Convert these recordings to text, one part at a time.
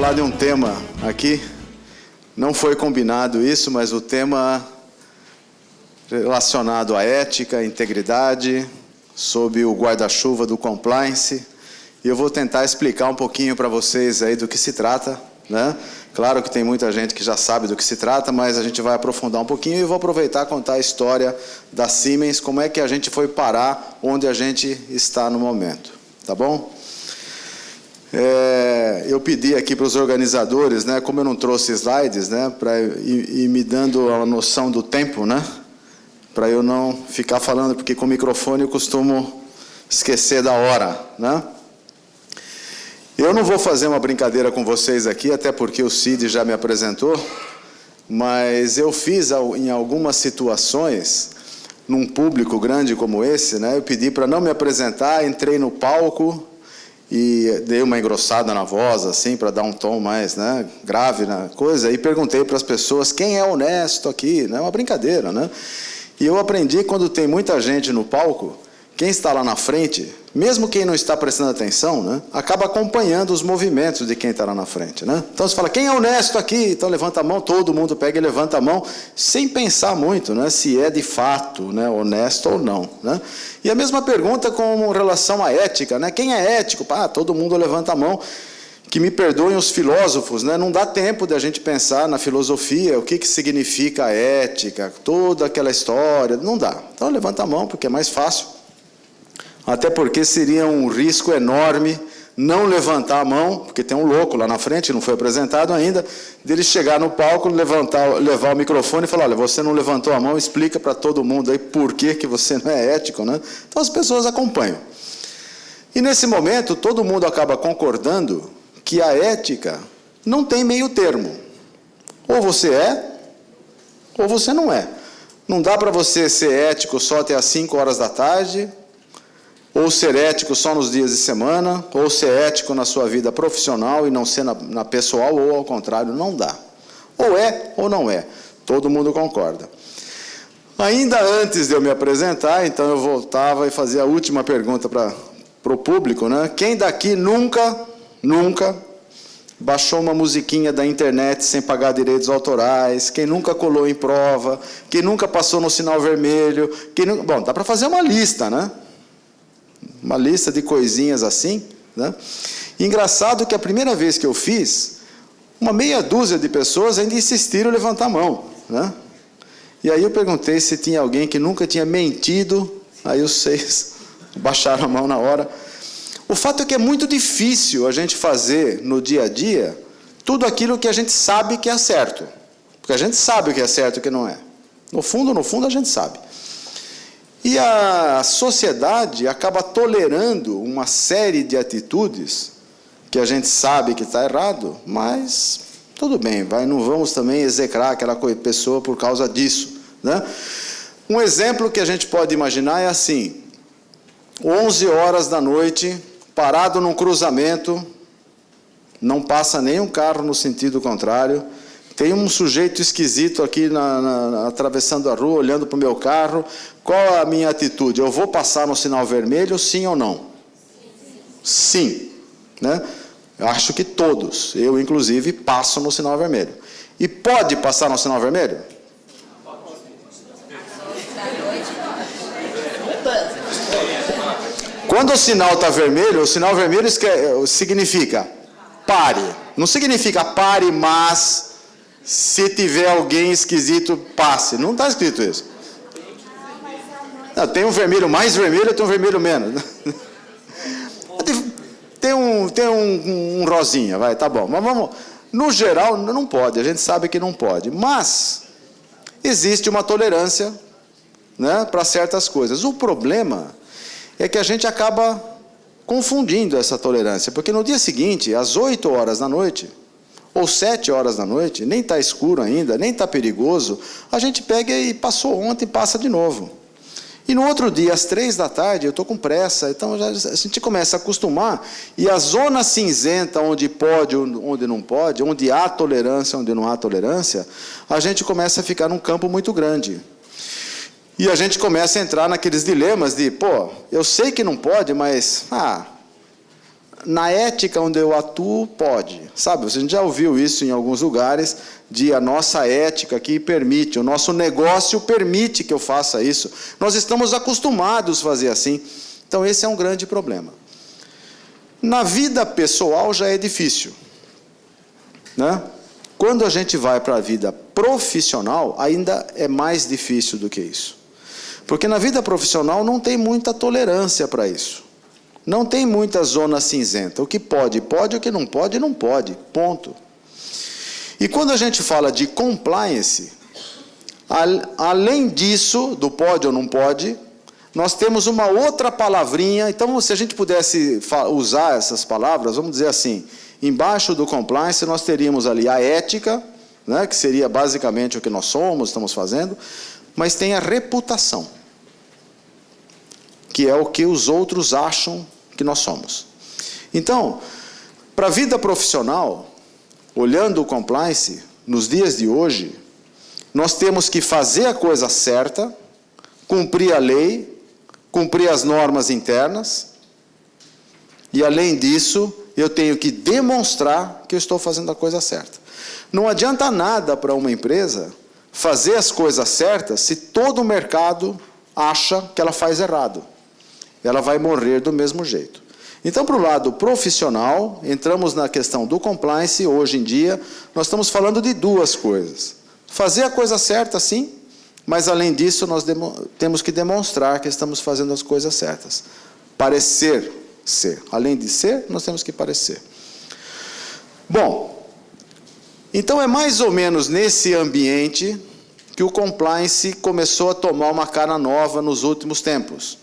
falar de um tema aqui. Não foi combinado isso, mas o tema relacionado à ética, integridade, sob o guarda-chuva do compliance. E eu vou tentar explicar um pouquinho para vocês aí do que se trata, né? Claro que tem muita gente que já sabe do que se trata, mas a gente vai aprofundar um pouquinho e eu vou aproveitar e contar a história da Siemens, como é que a gente foi parar onde a gente está no momento, tá bom? Eu pedi aqui para os organizadores, né, como eu não trouxe slides, né, para ir me dando a noção do tempo, né, para eu não ficar falando, porque com o microfone eu costumo esquecer da hora, né. Eu não vou fazer uma brincadeira com vocês aqui, até porque o Cid já me apresentou, mas eu fiz em algumas situações, num público grande como esse, né, eu pedi para não me apresentar, entrei no palco e dei uma engrossada na voz, assim, para dar um tom mais, né, grave na coisa, e perguntei para as pessoas quem é honesto aqui, né, uma brincadeira, né. E eu aprendi, quando tem muita gente no palco, quem está lá na frente, mesmo quem não está prestando atenção, né, acaba acompanhando os movimentos de quem está lá na frente, né? Então você fala, quem é honesto aqui? Então levanta a mão, todo mundo pega e levanta a mão, sem pensar muito, né, se é de fato, né, honesto ou não, né? E a mesma pergunta com relação à ética, né? Quem é ético? Todo mundo levanta a mão. Que me perdoem os filósofos, né? Não dá tempo de a gente pensar na filosofia, o que significa a ética, toda aquela história, não dá. Então levanta a mão, porque é mais fácil. Até porque seria um risco enorme não levantar a mão, porque tem um louco lá na frente, não foi apresentado ainda, dele chegar no palco, levar o microfone e falar, olha, você não levantou a mão, explica para todo mundo aí por que você não é ético, né? Então as pessoas acompanham. E nesse momento, todo mundo acaba concordando que a ética não tem meio termo. Ou você é, ou você não é. Não dá para você ser ético só até às 5 horas da tarde, ou ser ético só nos dias de semana, ou ser ético na sua vida profissional e não ser na pessoal, ou ao contrário, não dá. Ou é, ou não é. Todo mundo concorda. Ainda antes de eu me apresentar, então eu voltava e fazia a última pergunta para o público, né? Quem daqui nunca baixou uma musiquinha da internet sem pagar direitos autorais? Quem nunca colou em prova? Quem nunca passou no sinal vermelho? Bom, dá para fazer uma lista, né? Uma lista de coisinhas assim, né? Engraçado que a primeira vez que eu fiz, uma meia dúzia de pessoas ainda insistiram em levantar a mão, né? E aí eu perguntei se tinha alguém que nunca tinha mentido, aí os 6 baixaram a mão na hora. O fato é que é muito difícil a gente fazer no dia a dia tudo aquilo que a gente sabe que é certo. Porque a gente sabe o que é certo e o que não é. No fundo, a gente sabe. E a sociedade acaba tolerando uma série de atitudes que a gente sabe que está errado, mas tudo bem, não vamos também execrar aquela pessoa por causa disso, né? Um exemplo que a gente pode imaginar é assim, 11 horas da noite, parado num cruzamento, não passa nenhum carro no sentido contrário, tem um sujeito esquisito aqui atravessando a rua, olhando para o meu carro. Qual a minha atitude? Eu vou passar no sinal vermelho, sim ou não? Sim. Né? Eu acho que todos, eu inclusive, passo no sinal vermelho. E pode passar no sinal vermelho? Quando o sinal está vermelho, o sinal vermelho significa pare. Não significa pare, mas se tiver alguém esquisito, passe. Não está escrito isso. Não, tem um vermelho mais vermelho e tem um vermelho menos. Tem um rosinha, tá bom. Mas vamos, no geral, não pode, a gente sabe que não pode. Mas existe uma tolerância, né, para certas coisas. O problema é que a gente acaba confundindo essa tolerância, porque no dia seguinte, às 8 horas da noite, ou 7 horas da noite, nem está escuro ainda, nem está perigoso, a gente pega e passou ontem e passa de novo. E no outro dia, às 3 da tarde, eu estou com pressa, então a gente começa a acostumar, e a zona cinzenta, onde pode, onde não pode, onde há tolerância, onde não há tolerância, a gente começa a ficar num campo muito grande. E a gente começa a entrar naqueles dilemas de, eu sei que não pode, mas, na ética onde eu atuo, pode. Sabe, você já ouviu isso em alguns lugares, de a nossa ética que permite, o nosso negócio permite que eu faça isso. Nós estamos acostumados a fazer assim. Então, esse é um grande problema. Na vida pessoal já é difícil, né? Quando a gente vai para a vida profissional, ainda é mais difícil do que isso. Porque na vida profissional não tem muita tolerância para isso. Não tem muita zona cinzenta. O que pode, pode. O que não pode, não pode. Ponto. E quando a gente fala de compliance, além disso, do pode ou não pode, nós temos uma outra palavrinha. Então, se a gente pudesse usar essas palavras, vamos dizer assim, embaixo do compliance nós teríamos ali a ética, né, que seria basicamente o que nós somos, estamos fazendo, mas tem a reputação, que é o que os outros acham que nós somos. Então, para a vida profissional, olhando o compliance, nos dias de hoje, nós temos que fazer a coisa certa, cumprir a lei, cumprir as normas internas, e além disso, eu tenho que demonstrar que eu estou fazendo a coisa certa. Não adianta nada para uma empresa fazer as coisas certas se todo o mercado acha que ela faz errado. Ela vai morrer do mesmo jeito. Então, para o lado profissional, entramos na questão do compliance. Hoje em dia, nós estamos falando de duas coisas. Fazer a coisa certa, sim, mas, além disso, nós temos que demonstrar que estamos fazendo as coisas certas. Parecer ser. Além de ser, nós temos que parecer. Bom, então é mais ou menos nesse ambiente que o compliance começou a tomar uma cara nova nos últimos tempos.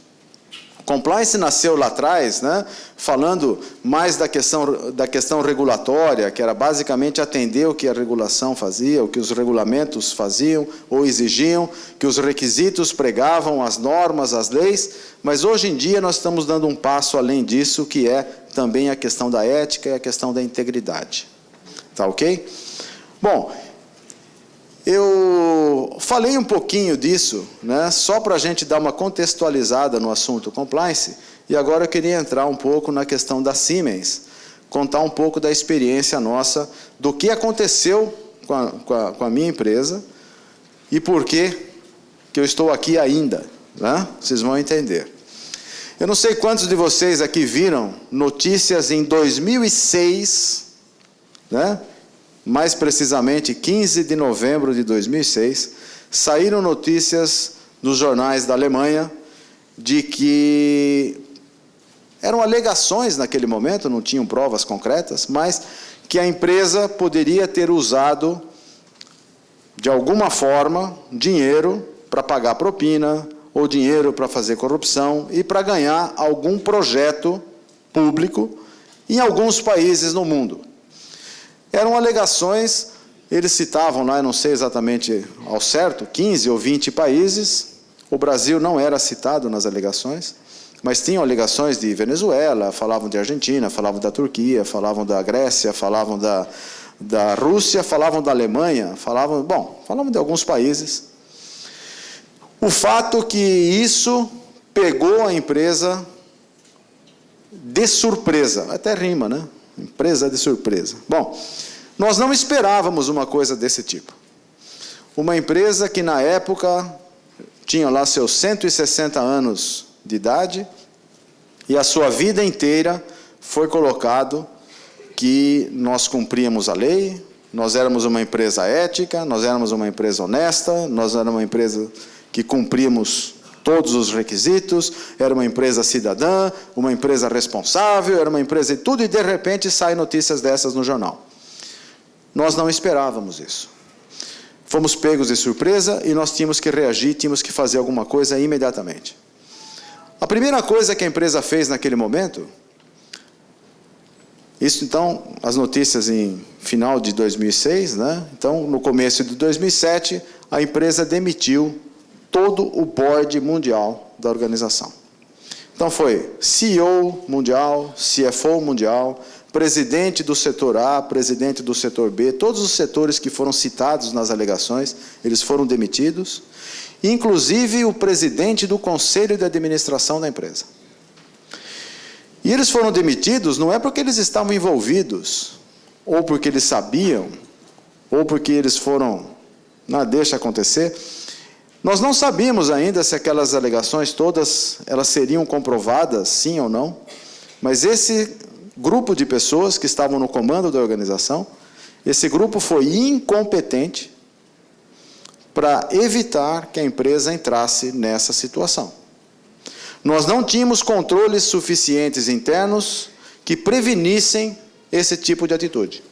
Compliance nasceu lá atrás, né, falando mais da questão regulatória, que era basicamente atender o que a regulação fazia, o que os regulamentos faziam ou exigiam, que os requisitos pregavam, as normas, as leis, mas hoje em dia nós estamos dando um passo além disso, que é também a questão da ética e a questão da integridade. Tá ok? Bom, eu falei um pouquinho disso, né, só para a gente dar uma contextualizada no assunto compliance, e agora eu queria entrar um pouco na questão da Siemens, contar um pouco da experiência nossa, do que aconteceu com a minha empresa e por que eu estou aqui ainda, né? Vocês vão entender. Eu não sei quantos de vocês aqui viram notícias em 2006, né? Mais precisamente 15 de novembro de 2006, saíram notícias nos jornais da Alemanha de que eram alegações naquele momento, não tinham provas concretas, mas que a empresa poderia ter usado, de alguma forma, dinheiro para pagar propina, ou dinheiro para fazer corrupção e para ganhar algum projeto público em alguns países no mundo. Eram alegações, eles citavam lá, eu não sei exatamente ao certo, 15 ou 20 países. O Brasil não era citado nas alegações, mas tinham alegações de Venezuela, falavam de Argentina, falavam da Turquia, falavam da Grécia, falavam da Rússia, falavam da Alemanha, falavam de alguns países. O fato que isso pegou a empresa de surpresa, até rima, né? Empresa de surpresa. Bom, nós não esperávamos uma coisa desse tipo. Uma empresa que na época tinha lá seus 160 anos de idade e a sua vida inteira foi colocado que nós cumpríamos a lei, nós éramos uma empresa ética, nós éramos uma empresa honesta, nós éramos uma empresa que cumpríamos todos os requisitos, era uma empresa cidadã, uma empresa responsável, era uma empresa de tudo, e de repente saem notícias dessas no jornal. Nós não esperávamos isso. Fomos pegos de surpresa e nós tínhamos que reagir, tínhamos que fazer alguma coisa imediatamente. A primeira coisa que a empresa fez naquele momento, isso então, as notícias em final de 2006, né? Então, no começo de 2007, a empresa demitiu todo o board mundial da organização. Então foi CEO mundial, CFO mundial, presidente do setor A, presidente do setor B, todos os setores que foram citados nas alegações, eles foram demitidos, inclusive o presidente do conselho de administração da empresa. E eles foram demitidos não é porque eles estavam envolvidos, ou porque eles sabiam, ou porque eles foram, não, deixa acontecer. Nós não sabíamos ainda se aquelas alegações todas, elas seriam comprovadas, sim ou não, mas esse grupo de pessoas que estavam no comando da organização, esse grupo foi incompetente para evitar que a empresa entrasse nessa situação. Nós não tínhamos controles suficientes internos que prevenissem esse tipo de atitude.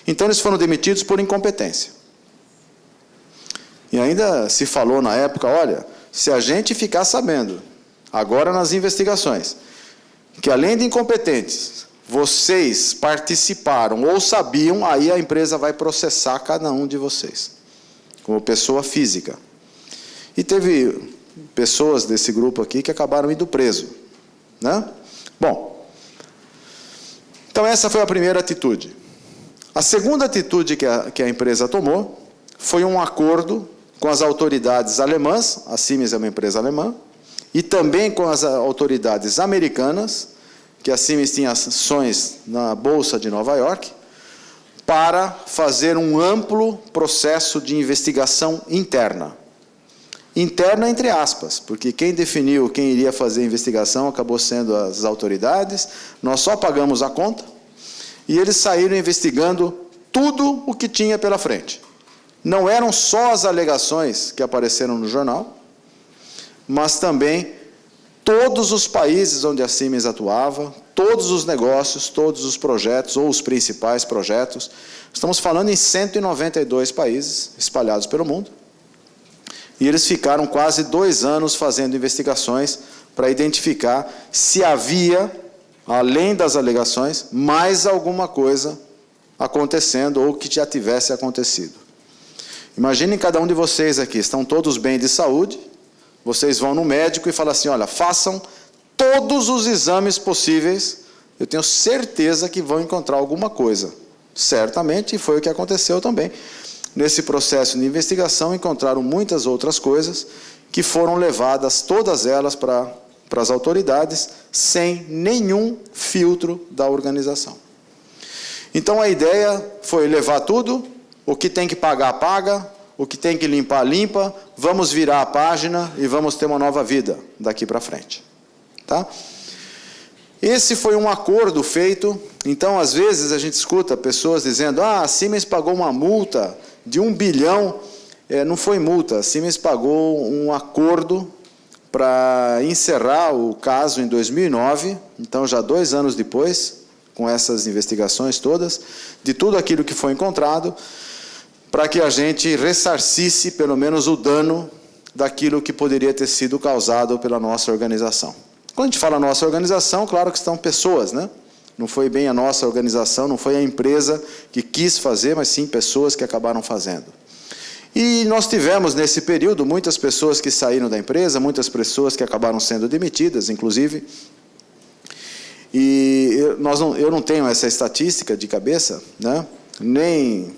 Então, eles foram demitidos por incompetência. E ainda se falou na época, olha, se a gente ficar sabendo, agora nas investigações, que além de incompetentes, vocês participaram ou sabiam, aí a empresa vai processar cada um de vocês, como pessoa física. E teve pessoas desse grupo aqui que acabaram indo preso, né? Bom, então essa foi a primeira atitude. A segunda atitude que a empresa tomou foi um acordo com as autoridades alemãs, a Siemens é uma empresa alemã, e também com as autoridades americanas, que a Siemens tinha ações na Bolsa de Nova York, para fazer um amplo processo de investigação interna. Interna entre aspas, porque quem definiu quem iria fazer a investigação acabou sendo as autoridades, nós só pagamos a conta, e eles saíram investigando tudo o que tinha pela frente. Não eram só as alegações que apareceram no jornal, mas também todos os países onde a Siemens atuava, todos os negócios, todos os projetos, ou os principais projetos. Estamos falando em 192 países espalhados pelo mundo. E eles ficaram quase 2 anos fazendo investigações para identificar se havia, além das alegações, mais alguma coisa acontecendo ou que já tivesse acontecido. Imaginem cada um de vocês aqui, estão todos bem de saúde, vocês vão no médico e falam assim, olha, façam todos os exames possíveis, eu tenho certeza que vão encontrar alguma coisa. Certamente, e foi o que aconteceu também. Nesse processo de investigação, encontraram muitas outras coisas que foram levadas, todas elas, para as autoridades, sem nenhum filtro da organização. Então, a ideia foi levar tudo, o que tem que pagar, paga, o que tem que limpar, limpa, vamos virar a página e vamos ter uma nova vida daqui para frente. Tá? Esse foi um acordo feito. Então, às vezes, a gente escuta pessoas dizendo, a Siemens pagou uma multa de 1 bilhão, não foi multa, a Siemens pagou um acordo para encerrar o caso em 2009, então já 2 anos depois, com essas investigações todas, de tudo aquilo que foi encontrado, para que a gente ressarcisse pelo menos o dano daquilo que poderia ter sido causado pela nossa organização. Quando a gente fala nossa organização, claro que estão pessoas, né? Não foi bem a nossa organização, não foi a empresa que quis fazer, mas sim pessoas que acabaram fazendo. E nós tivemos, nesse período, muitas pessoas que saíram da empresa, muitas pessoas que acabaram sendo demitidas, inclusive. E eu não tenho essa estatística de cabeça, né? Nem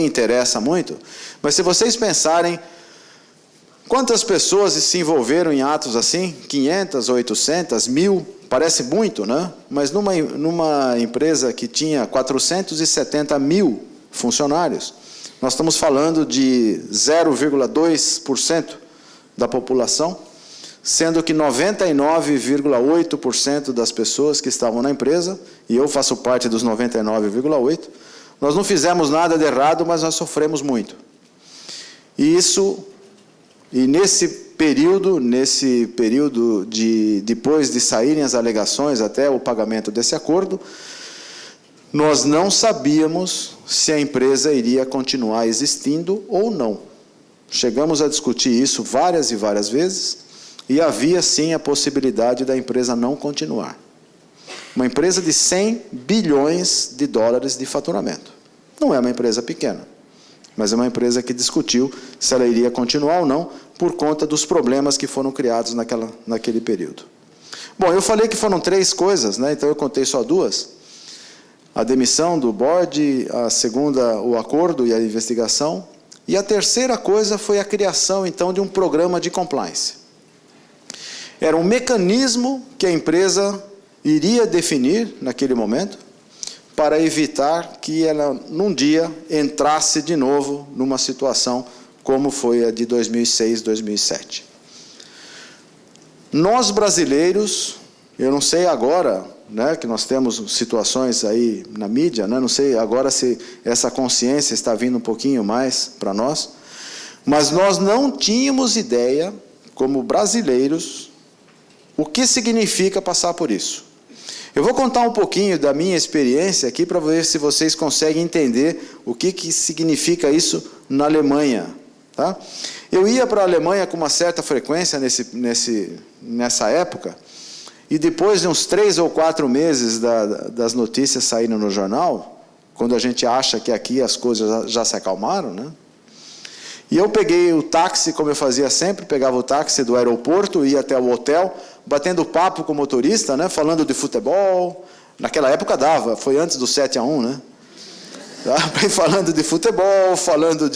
interessa muito, mas se vocês pensarem, quantas pessoas se envolveram em atos assim? 500, 800, 1000, parece muito, né? Mas numa empresa que tinha 470 mil funcionários, nós estamos falando de 0,2% da população, sendo que 99,8% das pessoas que estavam na empresa, e eu faço parte dos 99,8%, nós não fizemos nada de errado, mas nós sofremos muito. E nesse período depois de saírem as alegações até o pagamento desse acordo, nós não sabíamos se a empresa iria continuar existindo ou não. Chegamos a discutir isso várias e várias vezes, e havia sim a possibilidade da empresa não continuar. Uma empresa de 100 bilhões de dólares de faturamento. Não é uma empresa pequena, mas é uma empresa que discutiu se ela iria continuar ou não, por conta dos problemas que foram criados naquele período. Bom, eu falei que foram 3 coisas, né? Então eu contei só 2. A demissão do board, a segunda, o acordo e a investigação. E a terceira coisa foi a criação, então, de um programa de compliance. Era um mecanismo que a empresa iria definir naquele momento para evitar que ela, num dia, entrasse de novo numa situação como foi a de 2006, 2007. Nós brasileiros, eu não sei agora, né, que nós temos situações aí na mídia, né, não sei agora se essa consciência está vindo um pouquinho mais para nós, mas nós não tínhamos ideia, como brasileiros, o que significa passar por isso. Eu vou contar um pouquinho da minha experiência aqui para ver se vocês conseguem entender o que significa isso na Alemanha. Tá? Eu ia para a Alemanha com uma certa frequência nessa época, e depois de uns 3 ou 4 meses das notícias saindo no jornal, quando a gente acha que aqui as coisas já se acalmaram, né? E eu peguei o táxi, como eu fazia sempre, pegava o táxi do aeroporto, ia até o hotel, batendo papo com o motorista, né, falando de futebol. Naquela época dava, foi antes do 7-1, né? Falando de futebol, falando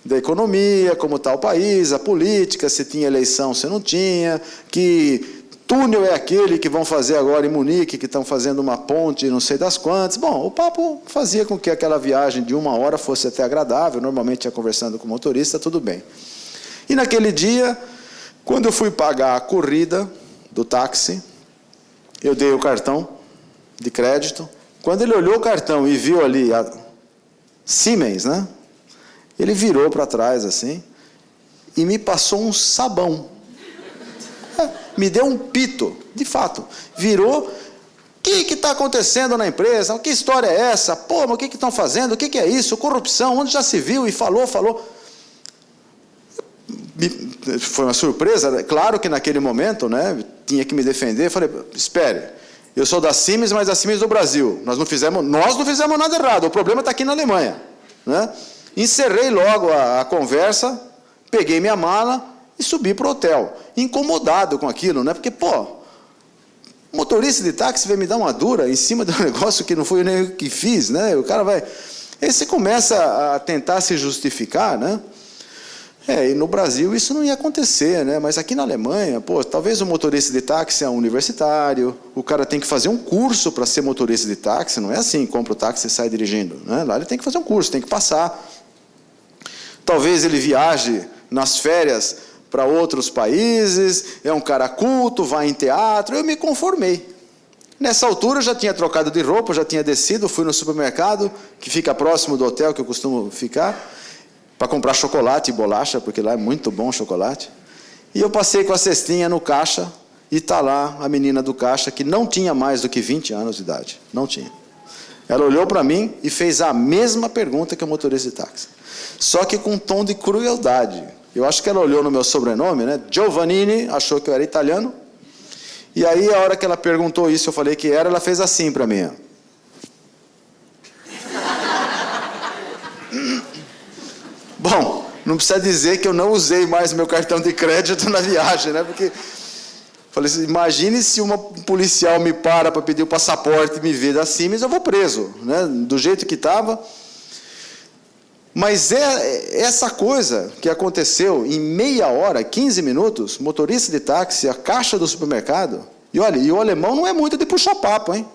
da economia, como está o país, a política, se tinha eleição, se não tinha, que túnel é aquele que vão fazer agora em Munique, que estão fazendo uma ponte, não sei das quantas. Bom, o papo fazia com que aquela viagem de 1 hora fosse até agradável, normalmente ia conversando com o motorista, tudo bem. E naquele dia, quando eu fui pagar a corrida do táxi, eu dei o cartão de crédito. Quando ele olhou o cartão e viu ali a Siemens, né? Ele virou para trás assim e me passou um sabão. Me deu um pito, de fato. Virou. O que está acontecendo na empresa? Que história é essa? Pô, mas o que estão fazendo? O que é isso? Corrupção, onde já se viu? E falou. Foi uma surpresa. Claro que naquele momento, né, tinha que me defender. Falei, espere, eu sou da Siemens, mas da Siemens do Brasil. Nós não fizemos nada errado. O problema está aqui na Alemanha. Né? Encerrei logo a conversa, peguei minha mala e subi para o hotel, incomodado com aquilo, né? Porque, pô, motorista de táxi vai me dar uma dura em cima de um negócio que não foi eu nem eu que fiz, né? O cara vai... Aí você começa a tentar se justificar, né? E no Brasil isso não ia acontecer, né? Mas aqui na Alemanha, pô, talvez o motorista de táxi é um universitário, o cara tem que fazer um curso para ser motorista de táxi, não é assim, compra o táxi e sai dirigindo, né? Lá ele tem que fazer um curso, tem que passar. Talvez ele viaje nas férias para outros países, é um cara culto, vai em teatro. Eu me conformei. Nessa altura eu já tinha trocado de roupa, já tinha descido, fui no supermercado, que fica próximo do hotel que eu costumo ficar, para comprar chocolate e bolacha, porque lá é muito bom o chocolate. E eu passei com a cestinha no caixa, e está lá a menina do caixa, que não tinha mais do que 20 anos de idade. Não tinha. Ela olhou para mim e fez a mesma pergunta que o motorista de táxi. Só que com um tom de crueldade. Eu acho que ela olhou no meu sobrenome, né? Giovannini, achou que eu era italiano. E aí, a hora que ela perguntou isso, eu falei que era, ela fez assim para mim. Bom, não precisa dizer que eu não usei mais meu cartão de crédito na viagem, né? Porque, falei assim, imagine se um policial me para pedir o passaporte e me vê da Siemens, eu vou preso, né? Do jeito que estava. Mas essa coisa que aconteceu em meia hora, 15 minutos, motorista de táxi, a caixa do supermercado, e olha, e o alemão não é muito de puxar papo, hein?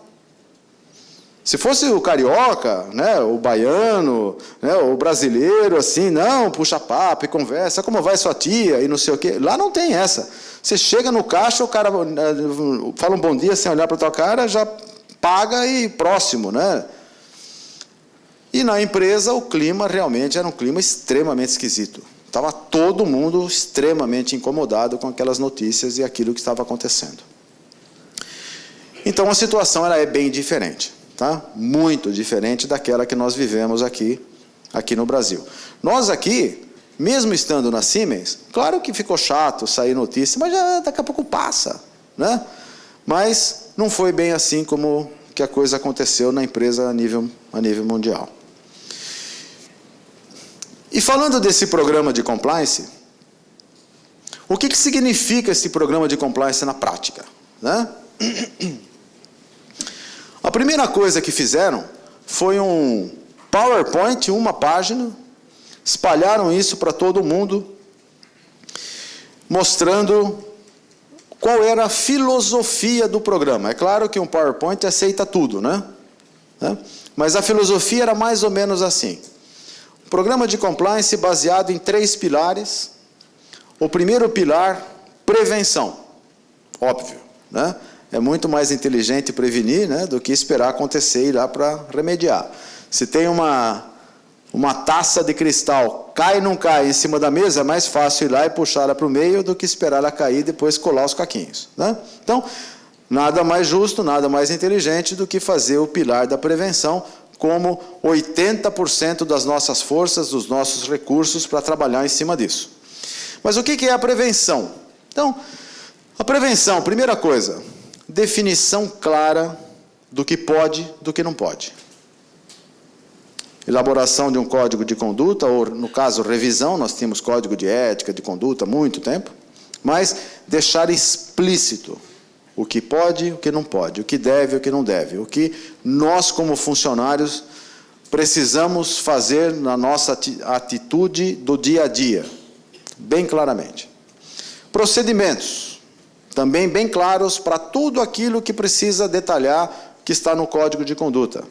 Se fosse o carioca, né, o baiano, né, o brasileiro, assim, não, puxa papo e conversa, como vai sua tia e não sei o quê. Lá não tem essa. Você chega no caixa, o cara fala um bom dia sem olhar para a tua cara, já paga e próximo, né? E na empresa o clima realmente era um clima extremamente esquisito. Estava todo mundo extremamente incomodado com aquelas notícias e aquilo que estava acontecendo. Então a situação ela é bem diferente, tá? Muito diferente daquela que nós vivemos aqui no Brasil. Nós aqui, mesmo estando na Siemens, claro que ficou chato sair notícia, mas já daqui a pouco passa, né? Mas não foi bem assim como que a coisa aconteceu na empresa a nível mundial. E falando desse programa de compliance, o que significa esse programa de compliance na prática, né? A primeira coisa que fizeram foi um PowerPoint, uma página, espalharam isso para todo mundo, mostrando qual era a filosofia do programa. É claro que um PowerPoint aceita tudo, né? Mas a filosofia era mais ou menos assim. Um programa de compliance baseado em 3 pilares. O primeiro pilar, prevenção. Óbvio, né? É muito mais inteligente prevenir, né, do que esperar acontecer e ir lá para remediar. Se tem uma taça de cristal, cai ou não cai em cima da mesa, é mais fácil ir lá e puxar ela para o meio do que esperar ela cair e depois colar os caquinhos, né? Então, nada mais justo, nada mais inteligente do que fazer o pilar da prevenção como 80% das nossas forças, dos nossos recursos para trabalhar em cima disso. Mas o que é a prevenção? Então, a prevenção, primeira coisa, definição clara do que pode, do que não pode. Elaboração de um código de conduta, ou no caso, revisão, nós tínhamos código de ética, de conduta há muito tempo, mas deixar explícito o que pode, o que não pode, o que deve, o que não deve, o que nós, como funcionários, precisamos fazer na nossa atitude do dia a dia, bem claramente. Procedimentos, também bem claros para tudo aquilo que precisa detalhar que está no código de conduta.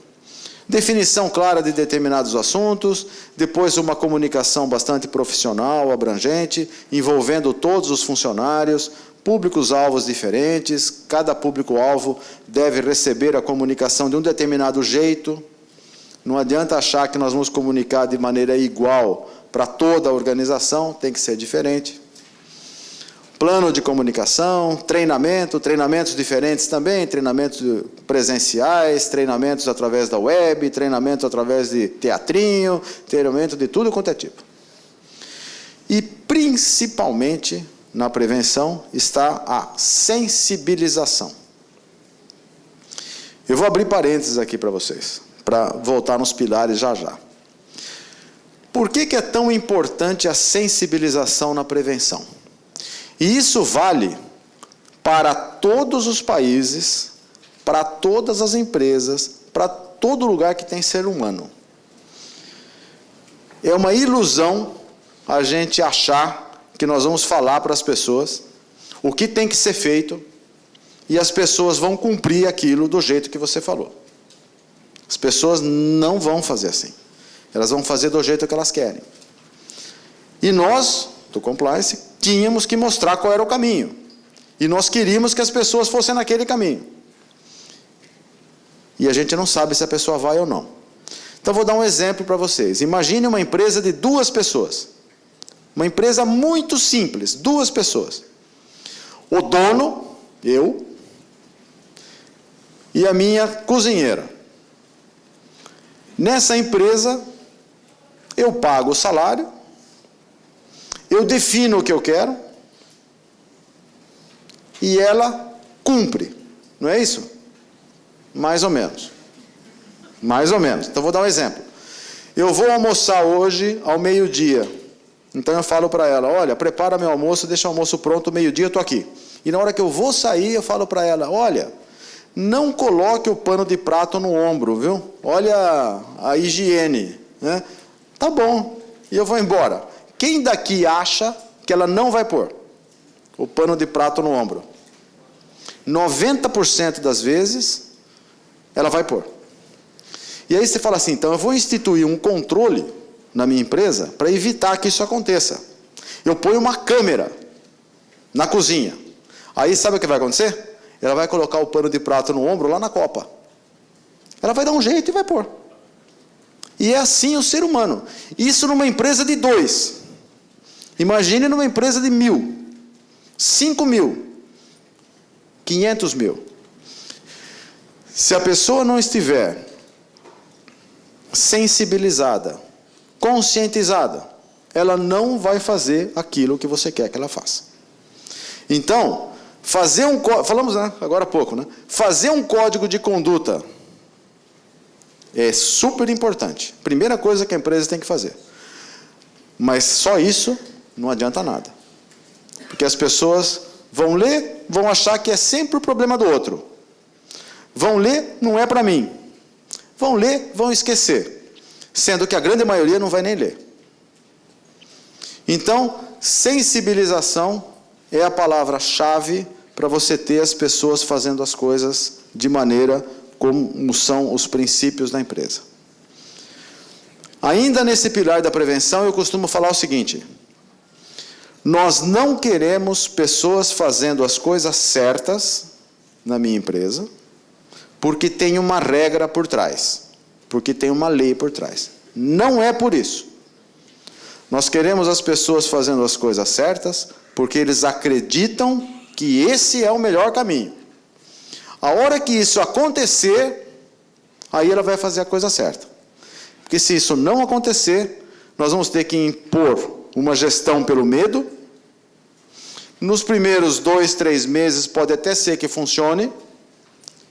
Definição clara de determinados assuntos, depois uma comunicação bastante profissional, abrangente, envolvendo todos os funcionários, públicos-alvos diferentes, cada público-alvo deve receber a comunicação de um determinado jeito. Não adianta achar que nós vamos comunicar de maneira igual para toda a organização, tem que ser diferente. Plano de comunicação, treinamentos diferentes também, treinamentos presenciais, treinamentos através da web, treinamentos através de teatrinho, treinamento de tudo quanto é tipo. E, principalmente, na prevenção, está a sensibilização. Eu vou abrir parênteses aqui para vocês, para voltar nos pilares já já. Por que é tão importante a sensibilização na prevenção? E isso vale para todos os países, para todas as empresas, para todo lugar que tem ser humano. É uma ilusão a gente achar que nós vamos falar para as pessoas o que tem que ser feito e as pessoas vão cumprir aquilo do jeito que você falou. As pessoas não vão fazer assim. Elas vão fazer do jeito que elas querem. E nós, do compliance, tínhamos que mostrar qual era o caminho. E nós queríamos que as pessoas fossem naquele caminho. E a gente não sabe se a pessoa vai ou não. Então, vou dar um exemplo para vocês. Imagine uma empresa de 2 pessoas. Uma empresa muito simples, 2 pessoas. O dono, eu, e a minha cozinheira. Nessa empresa, eu pago o salário, eu defino o que eu quero e ela cumpre. Não é isso? Mais ou menos. Mais ou menos. Então, vou dar um exemplo. Eu vou almoçar hoje ao meio-dia. Então, eu falo para ela, olha, prepara meu almoço, deixa o almoço pronto, meio-dia eu estou aqui. E na hora que eu vou sair, eu falo para ela, olha, não coloque o pano de prato no ombro, viu? Olha a higiene, né? Tá bom. E eu vou embora. Quem daqui acha que ela não vai pôr o pano de prato no ombro? 90% das vezes, ela vai pôr. E aí você fala assim, então eu vou instituir um controle na minha empresa para evitar que isso aconteça. Eu ponho uma câmera na cozinha. Aí sabe o que vai acontecer? Ela vai colocar o pano de prato no ombro lá na copa. Ela vai dar um jeito e vai pôr. E é assim o ser humano. Isso numa empresa de 2. Imagine numa empresa de 1.000, 5.000, 500.000. Se a pessoa não estiver sensibilizada, conscientizada, ela não vai fazer aquilo que você quer que ela faça. Então, fazer um falamos, né, agora há pouco, né? Fazer um código de conduta é super importante. Primeira coisa que a empresa tem que fazer. Mas só isso não adianta nada. Porque as pessoas vão ler, vão achar que é sempre o problema do outro. Vão ler, não é para mim. Vão ler, vão esquecer. Sendo que a grande maioria não vai nem ler. Então, sensibilização é a palavra-chave para você ter as pessoas fazendo as coisas de maneira como são os princípios da empresa. Ainda nesse pilar da prevenção, eu costumo falar o seguinte: nós não queremos pessoas fazendo as coisas certas na minha empresa, porque tem uma regra por trás, porque tem uma lei por trás. Não é por isso. Nós queremos as pessoas fazendo as coisas certas, porque eles acreditam que esse é o melhor caminho. A hora que isso acontecer, aí ela vai fazer a coisa certa. Porque se isso não acontecer, nós vamos ter que impor uma gestão pelo medo. Nos primeiros 2, 3 meses pode até ser que funcione,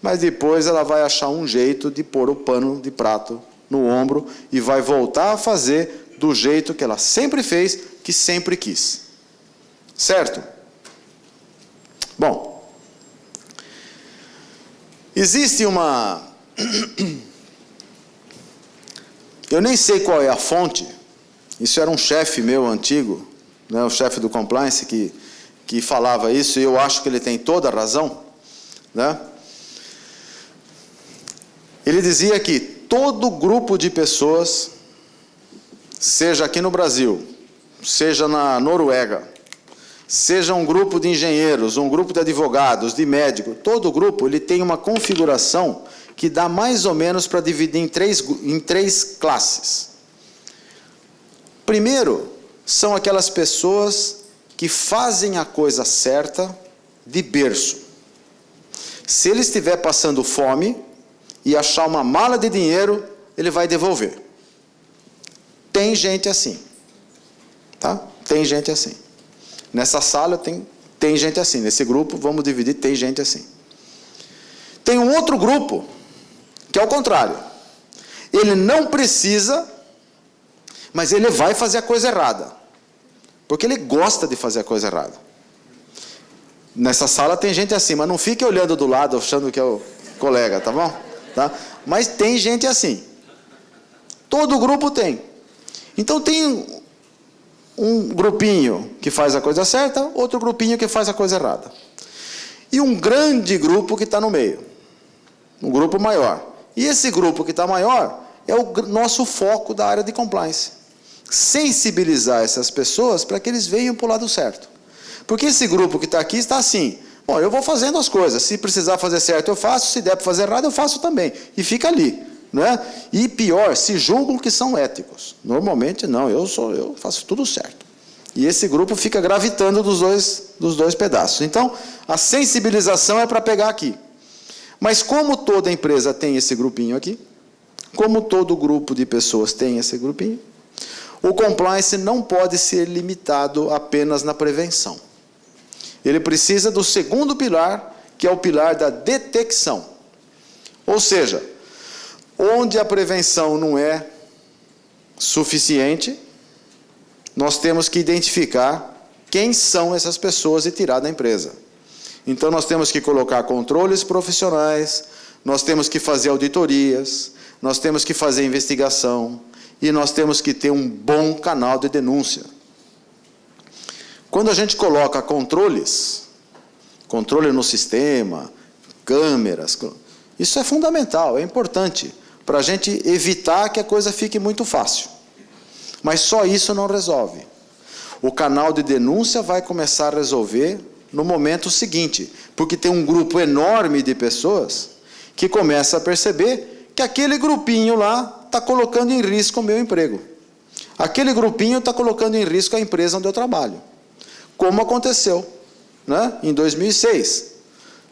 mas depois ela vai achar um jeito de pôr o pano de prato no ombro e vai voltar a fazer do jeito que ela sempre fez, que sempre quis. Certo? Bom, existe uma... Eu nem sei qual é a fonte. Isso era um chefe meu antigo, né, o chefe do compliance, que falava isso, e eu acho que ele tem toda a razão, né? Ele dizia que todo grupo de pessoas, seja aqui no Brasil, seja na Noruega, seja um grupo de engenheiros, um grupo de advogados, de médicos, todo grupo ele tem uma configuração que dá mais ou menos para dividir em três classes. Primeiro, são aquelas pessoas que fazem a coisa certa de berço. Se ele estiver passando fome e achar uma mala de dinheiro, ele vai devolver. Tem gente assim. Tá? Tem gente assim. Nessa sala tem gente assim. Nesse grupo, vamos dividir, tem gente assim. Tem um outro grupo, que é o contrário. Ele não precisa, mas ele vai fazer a coisa errada. Porque ele gosta de fazer a coisa errada. Nessa sala tem gente assim, mas não fique olhando do lado, achando que é o colega, tá bom? Tá? Mas tem gente assim. Todo grupo tem. Então tem um grupinho que faz a coisa certa, outro grupinho que faz a coisa errada. E um grande grupo que está no meio. Um grupo maior. E esse grupo que está maior é o nosso foco da área de compliance. Sensibilizar essas pessoas para que eles venham para o lado certo. Porque esse grupo que está aqui está assim: bom, eu vou fazendo as coisas, se precisar fazer certo eu faço, se der para fazer errado eu faço também. E fica ali. Né? E pior, se julgam que são éticos. Normalmente não, eu faço tudo certo. E esse grupo fica gravitando dos dois pedaços. Então, a sensibilização é para pegar aqui. Mas como toda empresa tem esse grupinho aqui, como todo grupo de pessoas tem esse grupinho, o compliance não pode ser limitado apenas na prevenção. Ele precisa do segundo pilar, que é o pilar da detecção. Ou seja, onde a prevenção não é suficiente, nós temos que identificar quem são essas pessoas e tirar da empresa. Então, nós temos que colocar controles profissionais, nós temos que fazer auditorias, nós temos que fazer investigação e nós temos que ter um bom canal de denúncia. Quando a gente coloca controles, controle no sistema, câmeras, isso é fundamental, é importante, para a gente evitar que a coisa fique muito fácil. Mas só isso não resolve. O canal de denúncia vai começar a resolver no momento seguinte, porque tem um grupo enorme de pessoas que começa a perceber que aquele grupinho lá está colocando em risco o meu emprego. Aquele grupinho está colocando em risco a empresa onde eu trabalho. Como aconteceu, né? Em 2006.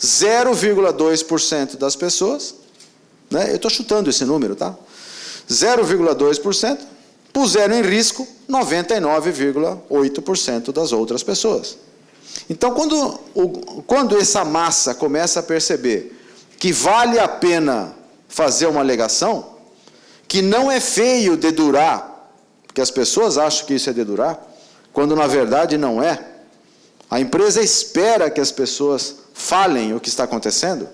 0,2% das pessoas, né? Eu estou chutando esse número, tá? 0,2% puseram em risco 99,8% das outras pessoas. Então, quando essa massa começa a perceber que vale a pena fazer uma alegação, que não é feio dedurar, porque as pessoas acham que isso é dedurar, quando na verdade não é. A empresa espera que as pessoas falem o que está acontecendo.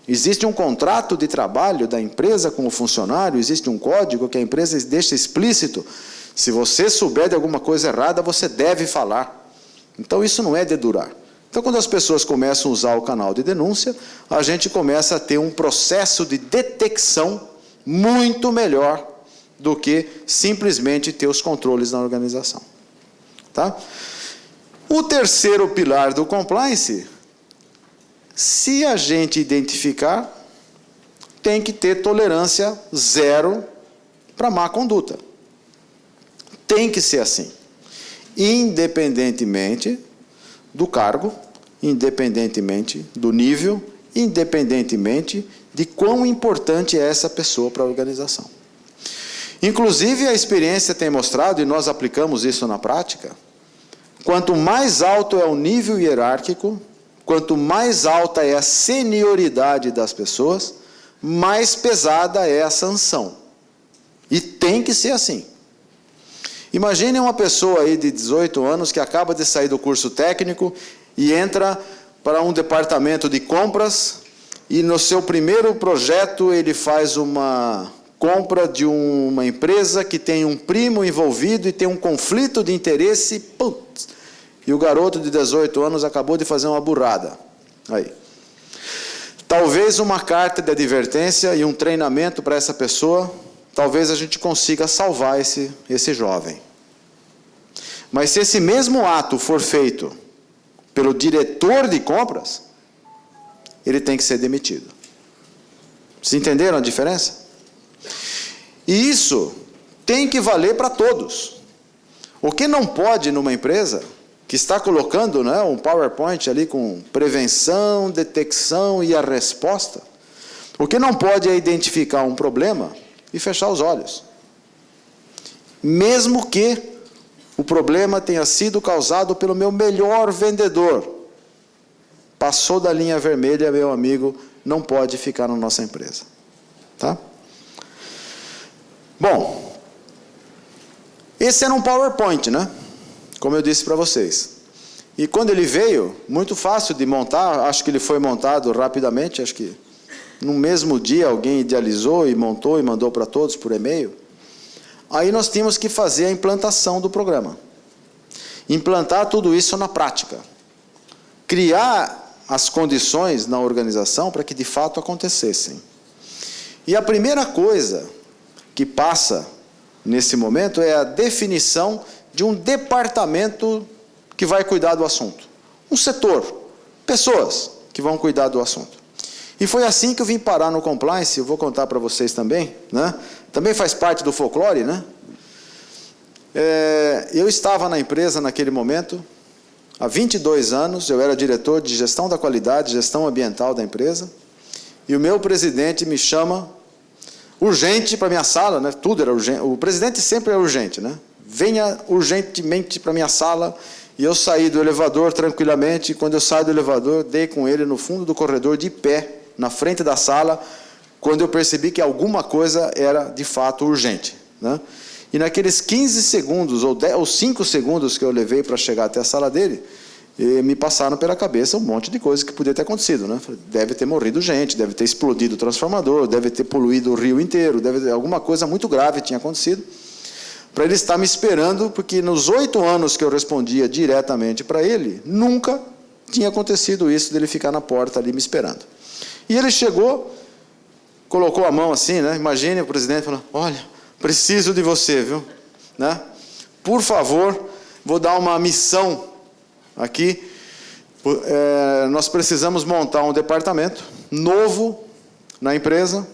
Existe um contrato de trabalho da empresa com o funcionário, existe um código que a empresa deixa explícito. Se você souber de alguma coisa errada, você deve falar. Então isso não é dedurar. Então, quando as pessoas começam a usar o canal de denúncia, a gente começa a ter um processo de detecção muito melhor do que simplesmente ter os controles na organização. Tá? O terceiro pilar do compliance, se a gente identificar, tem que ter tolerância zero para má conduta. Tem que ser assim. Independentemente do cargo, independentemente do nível, independentemente de quão importante é essa pessoa para a organização. Inclusive, a experiência tem mostrado, e nós aplicamos isso na prática, quanto mais alto é o nível hierárquico, quanto mais alta é a senioridade das pessoas, mais pesada é a sanção. E tem que ser assim. Imagine uma pessoa aí de 18 anos que acaba de sair do curso técnico e entra para um departamento de compras e no seu primeiro projeto ele faz uma compra de uma empresa que tem um primo envolvido e tem um conflito de interesse, putz, e o garoto de 18 anos acabou de fazer uma burrada. Aí. Talvez uma carta de advertência e um treinamento para essa pessoa, talvez a gente consiga salvar esse jovem. Mas se esse mesmo ato for feito pelo diretor de compras, ele tem que ser demitido. Vocês entenderam a diferença? E isso tem que valer para todos. O que não pode numa empresa que está colocando, né, um PowerPoint ali com prevenção, detecção e a resposta, o que não pode é identificar um problema e fechar os olhos. Mesmo que o problema tenha sido causado pelo meu melhor vendedor. Passou da linha vermelha, meu amigo, não pode ficar na nossa empresa. Tá? Bom, esse era um PowerPoint, né? Como eu disse para vocês. E quando ele veio, muito fácil de montar, acho que ele foi montado rapidamente, acho que no mesmo dia alguém idealizou e montou e mandou para todos por e-mail. Aí nós tínhamos que fazer a implantação do programa. Implantar tudo isso na prática. Criar as condições na organização para que de fato acontecessem. E a primeira coisa que passa nesse momento é a definição de um departamento que vai cuidar do assunto. Um setor, pessoas que vão cuidar do assunto. E foi assim que eu vim parar no compliance, eu vou contar para vocês também, né? Também faz parte do folclore, né? Eu estava na empresa naquele momento, há 22 anos, eu era diretor de gestão da qualidade, gestão ambiental da empresa, e o meu presidente me chama urgente para minha sala, né? Tudo era urgente, o presidente sempre é urgente, né? Venha urgentemente para minha sala, e eu saí do elevador tranquilamente, e quando eu saio do elevador, dei com ele no fundo do corredor, de pé, na frente da sala, quando eu percebi que alguma coisa era de fato urgente, né? E naqueles 15 segundos, ou 5 segundos que eu levei para chegar até a sala dele, me passaram pela cabeça um monte de coisa que podia ter acontecido, né? Deve ter morrido gente, deve ter explodido o transformador, deve ter poluído o rio inteiro, alguma coisa muito grave tinha acontecido, para ele estar me esperando, porque nos 8 anos que eu respondia diretamente para ele, nunca tinha acontecido isso dele ficar na porta ali me esperando. E ele chegou, colocou a mão assim, né? Imagine o presidente falando, olha, preciso de você, viu? Né? Por favor, vou dar uma missão aqui. Nós precisamos montar um departamento novo na empresa.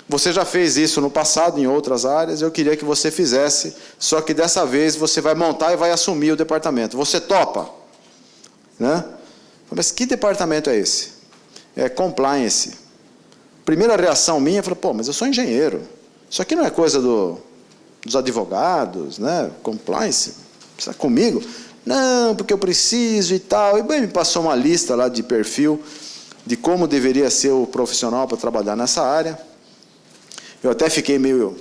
Você já fez isso no passado, em outras áreas, eu queria que você fizesse, só que dessa vez você vai montar e vai assumir o departamento. Você topa? Né? Mas que departamento é esse? É compliance. Primeira reação minha, eu falei, pô, mas eu sou engenheiro. Isso aqui não é coisa dos advogados, né? Compliance, precisa comigo? Não, porque eu preciso e tal. E bem, me passou uma lista lá de perfil, de como deveria ser o profissional para trabalhar nessa área. Eu até fiquei meio...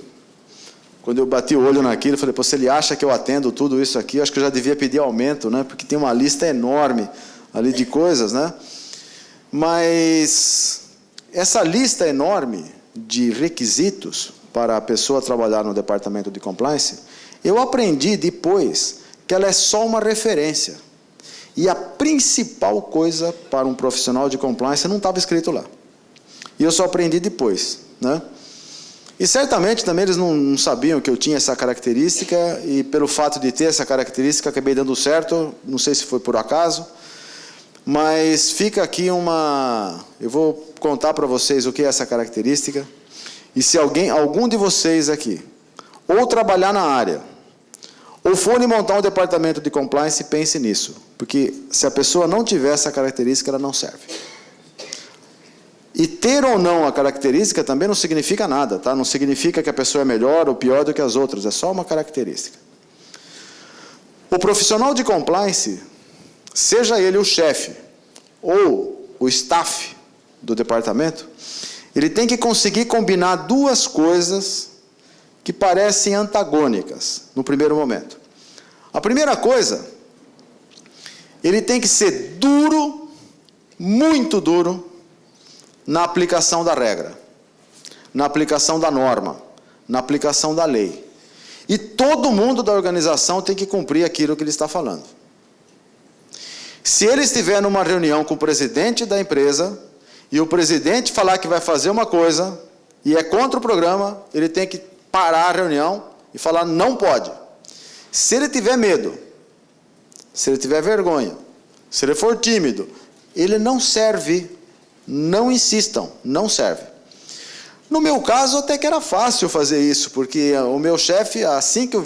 Quando eu bati o olho naquilo, eu falei, pô, se ele acha que eu atendo tudo isso aqui, eu acho que eu já devia pedir aumento, né? Porque tem uma lista enorme ali de coisas, né? Mas essa lista enorme de requisitos para a pessoa trabalhar no departamento de compliance, eu aprendi depois que ela é só uma referência. E a principal coisa para um profissional de compliance não estava escrito lá. E eu só aprendi depois, né? E certamente também eles não sabiam que eu tinha essa característica, e pelo fato de ter essa característica, acabei dando certo, não sei se foi por acaso, mas fica aqui eu vou contar para vocês o que é essa característica, e se algum de vocês aqui, ou trabalhar na área, ou for montar um departamento de compliance, pense nisso, porque se a pessoa não tiver essa característica, ela não serve. E ter ou não a característica também não significa nada, tá? Não significa que a pessoa é melhor ou pior do que as outras, é só uma característica. O profissional de compliance, seja ele o chefe ou o staff do departamento, ele tem que conseguir combinar duas coisas que parecem antagônicas no primeiro momento. A primeira coisa, ele tem que ser duro, muito duro, na aplicação da regra, na aplicação da norma, na aplicação da lei. E todo mundo da organização tem que cumprir aquilo que ele está falando. Se ele estiver numa reunião com o presidente da empresa, e o presidente falar que vai fazer uma coisa, e é contra o programa, ele tem que parar a reunião e falar, não pode. Se ele tiver medo, se ele tiver vergonha, se ele for tímido, ele não serve. Não insistam, não serve. No meu caso, até que era fácil fazer isso, porque o meu chefe, assim que eu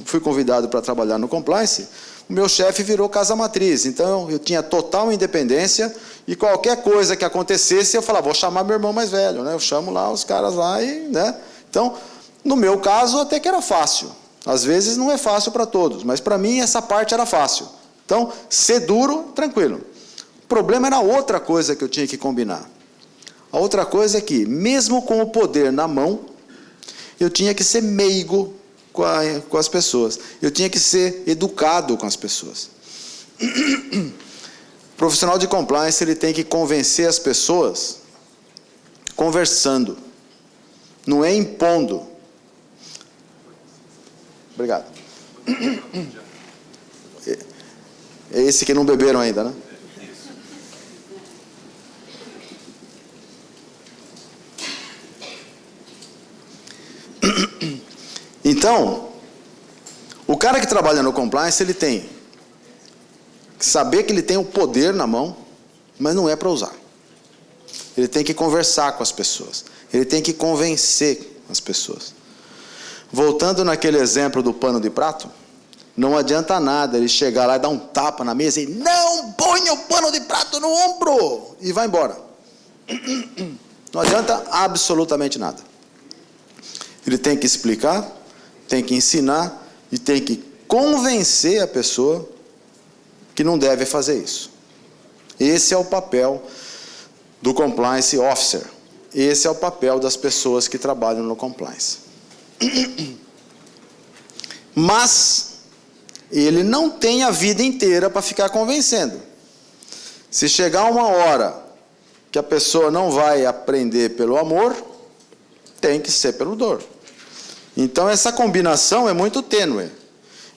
fui convidado para trabalhar no compliance, o meu chefe virou casa matriz. Então, eu tinha total independência, e qualquer coisa que acontecesse, eu falava, vou chamar meu irmão mais velho, né? Eu chamo lá os caras lá e, né? Então, no meu caso, até que era fácil. Às vezes não é fácil para todos, mas para mim essa parte era fácil. Então, ser duro, tranquilo. O problema era outra coisa que eu tinha que combinar. A outra coisa é que, mesmo com o poder na mão, eu tinha que ser meigo com as pessoas. Eu tinha que ser educado com as pessoas. O profissional de compliance, ele tem que convencer as pessoas conversando. Não é impondo. Obrigado. É esse que não beberam ainda, né? Então, o cara que trabalha no compliance, ele tem que saber que ele tem o poder na mão, mas não é para usar. Ele tem que conversar com as pessoas. Ele tem que convencer as pessoas. Voltando naquele exemplo do pano de prato, não adianta nada ele chegar lá e dar um tapa na mesa e não ponha o pano de prato no ombro e vai embora. Não adianta absolutamente nada. Ele tem que explicar, tem que ensinar e tem que convencer a pessoa que não deve fazer isso. Esse é o papel do compliance officer. Esse é o papel das pessoas que trabalham no compliance. Mas ele não tem a vida inteira para ficar convencendo. Se chegar uma hora que a pessoa não vai aprender pelo amor, tem que ser pela dor. Então essa combinação é muito tênue.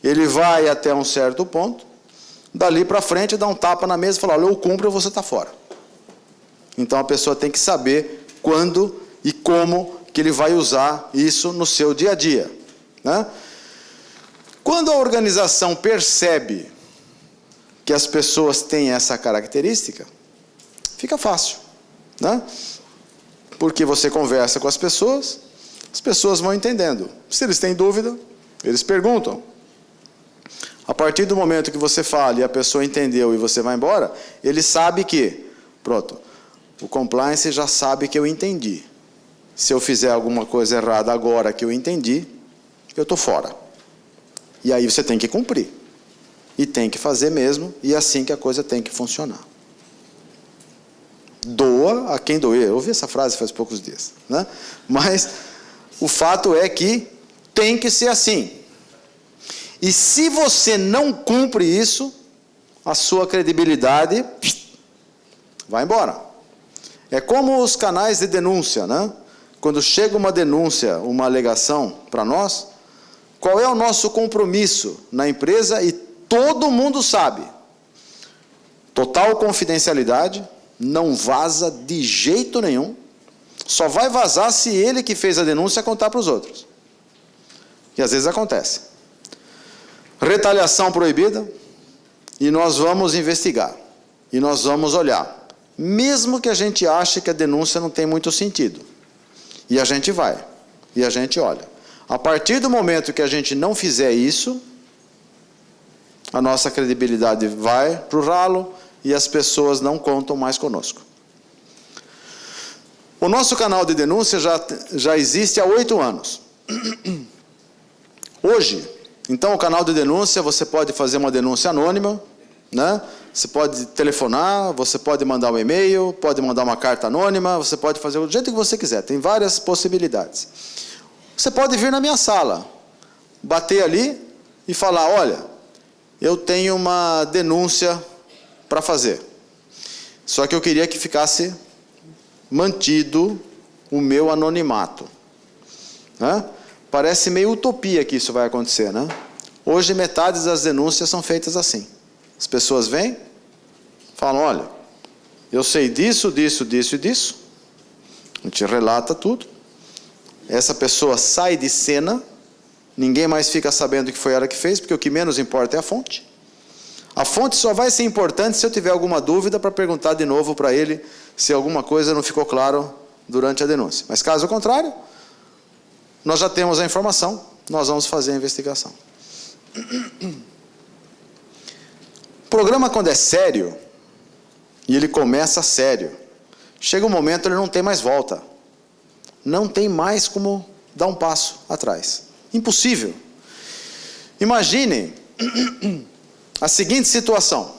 Ele vai até um certo ponto, dali para frente dá um tapa na mesa e fala, olha, eu cumpro ou você está fora. Então a pessoa tem que saber quando e como que ele vai usar isso no seu dia a dia, né? Quando a organização percebe que as pessoas têm essa característica, fica fácil, né? Porque você conversa com as pessoas vão entendendo. Se eles têm dúvida, eles perguntam. A partir do momento que você fala e a pessoa entendeu e você vai embora, ele sabe que, pronto, o compliance já sabe que eu entendi. Se eu fizer alguma coisa errada agora que eu entendi, eu estou fora. E aí você tem que cumprir. E tem que fazer mesmo, e é assim que a coisa tem que funcionar. Doa a quem doer. Eu ouvi essa frase faz poucos dias, né? Mas o fato é que tem que ser assim. E se você não cumpre isso, a sua credibilidade vai embora. É como os canais de denúncia, né? Quando chega uma denúncia, uma alegação para nós, qual é o nosso compromisso na empresa? E todo mundo sabe. Total confidencialidade, não vaza de jeito nenhum. Só vai vazar se ele que fez a denúncia contar para os outros. E às vezes acontece. Retaliação proibida, e nós vamos investigar. E nós vamos olhar. Mesmo que a gente ache que a denúncia não tem muito sentido. E a gente vai. E a gente olha. A partir do momento que a gente não fizer isso, a nossa credibilidade vai para o ralo e as pessoas não contam mais conosco. O nosso canal de denúncia já existe há 8 anos. Hoje, então, o canal de denúncia, você pode fazer uma denúncia anônima, né? Você pode telefonar, você pode mandar um e-mail, pode mandar uma carta anônima, você pode fazer do jeito que você quiser, tem várias possibilidades. Você pode vir na minha sala, bater ali e falar, olha, eu tenho uma denúncia para fazer. Só que eu queria que ficasse mantido o meu anonimato. Né? Parece meio utopia que isso vai acontecer, né? Hoje, metade das denúncias são feitas assim. As pessoas vêm, falam, olha, eu sei disso, disso, disso e disso. A gente relata tudo. Essa pessoa sai de cena, ninguém mais fica sabendo que foi ela que fez, porque o que menos importa é a fonte. A fonte só vai ser importante se eu tiver alguma dúvida para perguntar de novo para ele se alguma coisa não ficou claro durante a denúncia. Mas caso contrário, nós já temos a informação, nós vamos fazer a investigação. O programa, quando é sério, e ele começa sério, chega um momento ele não tem mais volta. Não tem mais como dar um passo atrás. Impossível. Imaginem a seguinte situação.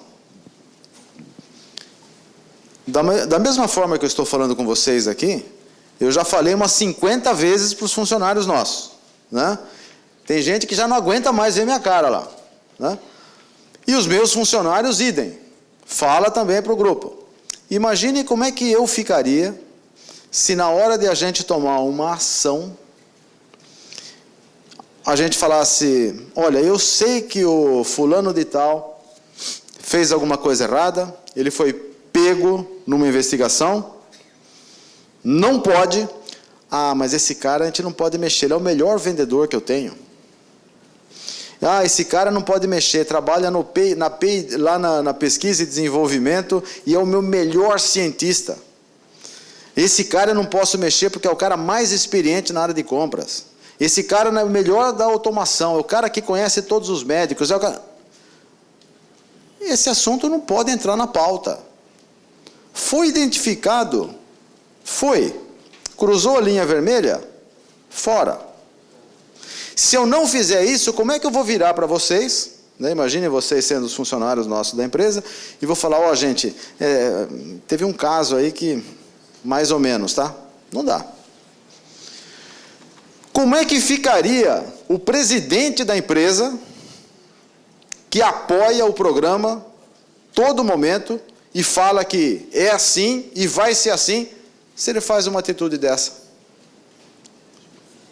Da mesma forma que eu estou falando com vocês aqui, eu já falei umas 50 vezes para os funcionários nossos. Né? Tem gente que já não aguenta mais ver minha cara lá. Né? E os meus funcionários, idem. Fala também para o grupo. Imagine como é que eu ficaria se na hora de a gente tomar uma ação, a gente falasse, olha, eu sei que o fulano de tal fez alguma coisa errada, ele foi pego numa investigação, não pode, mas esse cara a gente não pode mexer, ele é o melhor vendedor que eu tenho. Esse cara não pode mexer, trabalha lá na pesquisa e desenvolvimento e é o meu melhor cientista. Esse cara eu não posso mexer porque é o cara mais experiente na área de compras. Esse cara é o melhor da automação, é o cara que conhece todos os médicos. Esse assunto não pode entrar na pauta. Foi identificado? Foi. Cruzou a linha vermelha? Fora. Se eu não fizer isso, como é que eu vou virar para vocês? Né? Imaginem vocês sendo os funcionários nossos da empresa e vou falar, gente, teve um caso aí que, mais ou menos, tá? Não dá. Como é que ficaria o presidente da empresa que apoia o programa todo momento e fala que é assim e vai ser assim, se ele faz uma atitude dessa?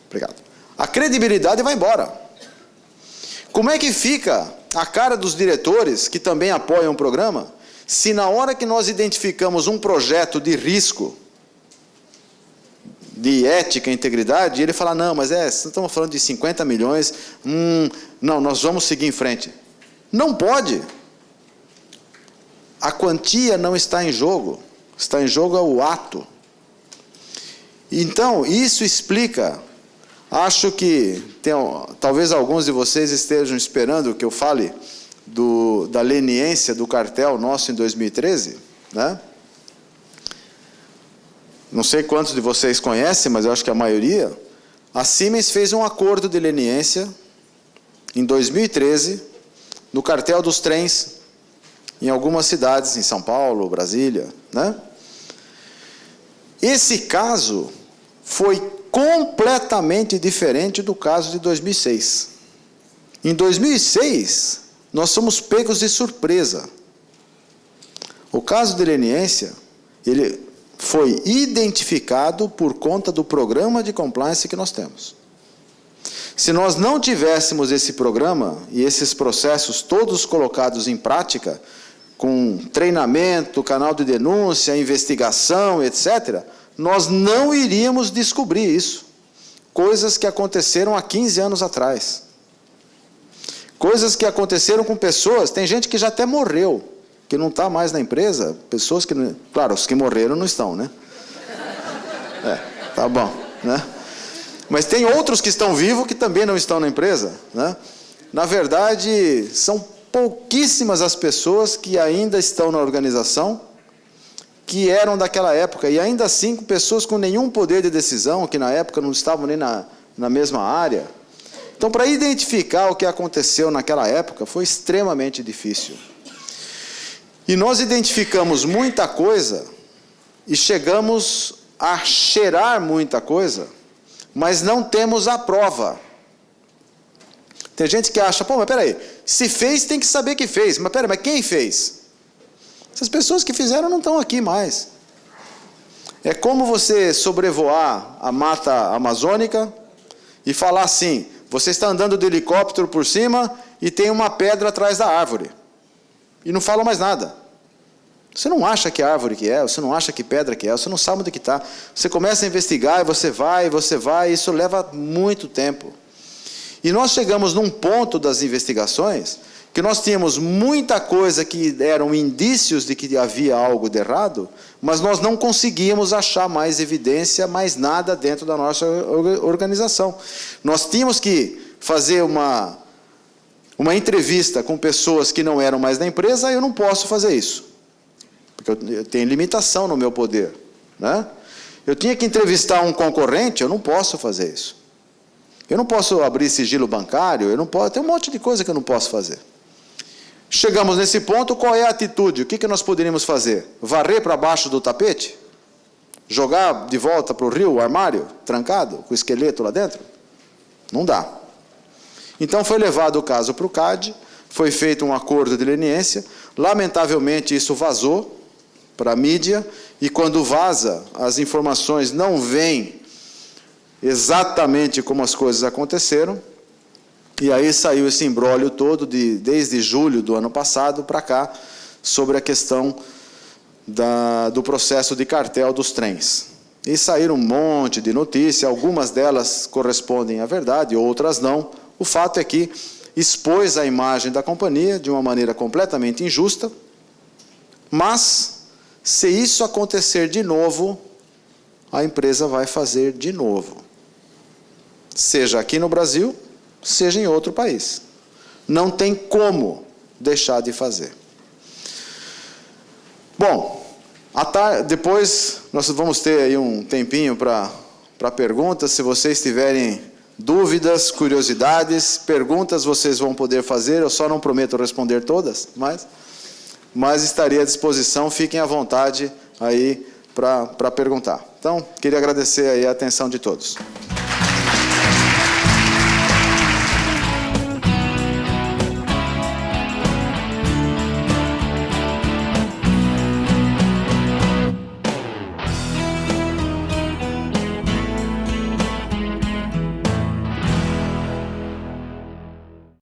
Obrigado. A credibilidade vai embora. Como é que fica a cara dos diretores que também apoiam o programa, se na hora que nós identificamos um projeto de risco, de ética e integridade, ele fala, não, mas estamos falando de 50 milhões, não, nós vamos seguir em frente. Não pode. A quantia não está em jogo, está em jogo o ato. Então, isso explica, acho que talvez alguns de vocês estejam esperando que eu fale da leniência do cartel nosso em 2013, né? Não sei quantos de vocês conhecem, mas eu acho que a maioria. A Siemens fez um acordo de leniência em 2013 no cartel dos trens em algumas cidades, em São Paulo, Brasília, né? Esse caso foi completamente diferente do caso de 2006. Em 2006, nós somos pegos de surpresa. O caso de leniência, ele foi identificado por conta do programa de compliance que nós temos. Se nós não tivéssemos esse programa e esses processos todos colocados em prática, com treinamento, canal de denúncia, investigação, etc., nós não iríamos descobrir isso. Coisas que aconteceram há 15 anos atrás. Coisas que aconteceram com pessoas, tem gente que já até morreu, que não está mais na empresa, pessoas que, claro, os que morreram não estão, né? Tá bom, né? Mas tem outros que estão vivos que também não estão na empresa, né? Na verdade, são pouquíssimas as pessoas que ainda estão na organização, que eram daquela época, e ainda assim com pessoas com nenhum poder de decisão, que na época não estavam nem na mesma área. Então, para identificar o que aconteceu naquela época, foi extremamente difícil. E nós identificamos muita coisa, e chegamos a cheirar muita coisa, mas não temos a prova. Tem gente que acha, pô, mas peraí, se fez tem que saber que fez, mas peraí, mas quem fez? Essas pessoas que fizeram não estão aqui mais. É como você sobrevoar a mata amazônica e falar assim, você está andando de helicóptero por cima e tem uma pedra atrás da árvore. E não fala mais nada. Você não acha que árvore que é, você não acha que pedra que é, você não sabe onde que está. Você começa a investigar e você vai, e isso leva muito tempo. E nós chegamos num ponto das investigações que nós tínhamos muita coisa que eram indícios de que havia algo de errado, mas nós não conseguíamos achar mais evidência, mais nada dentro da nossa organização. Nós tínhamos que fazer uma entrevista com pessoas que não eram mais da empresa, eu não posso fazer isso, porque eu tenho limitação no meu poder, né? Eu tinha que entrevistar um concorrente, eu não posso fazer isso. Eu não posso abrir sigilo bancário, eu não posso, tem um monte de coisa que eu não posso fazer. Chegamos nesse ponto, qual é a atitude? O que nós poderíamos fazer? Varrer para baixo do tapete? Jogar de volta para o rio, o armário, trancado, com o esqueleto lá dentro? Não dá. Então foi levado o caso para o CAD, foi feito um acordo de leniência, lamentavelmente isso vazou para a mídia, e quando vaza, as informações não vêm exatamente como as coisas aconteceram, e aí saiu esse imbróglio todo, desde julho do ano passado para cá, sobre a questão do processo de cartel dos trens. E saíram um monte de notícias, algumas delas correspondem à verdade, outras não. O fato é que expôs a imagem da companhia de uma maneira completamente injusta, mas, se isso acontecer de novo, a empresa vai fazer de novo. Seja aqui no Brasil, seja em outro país. Não tem como deixar de fazer. Bom, depois nós vamos ter aí um tempinho para perguntas. Se vocês tiverem dúvidas, curiosidades, perguntas vocês vão poder fazer. Eu só não prometo responder todas, mas estaria à disposição. Fiquem à vontade aí para perguntar. Então, queria agradecer aí a atenção de todos.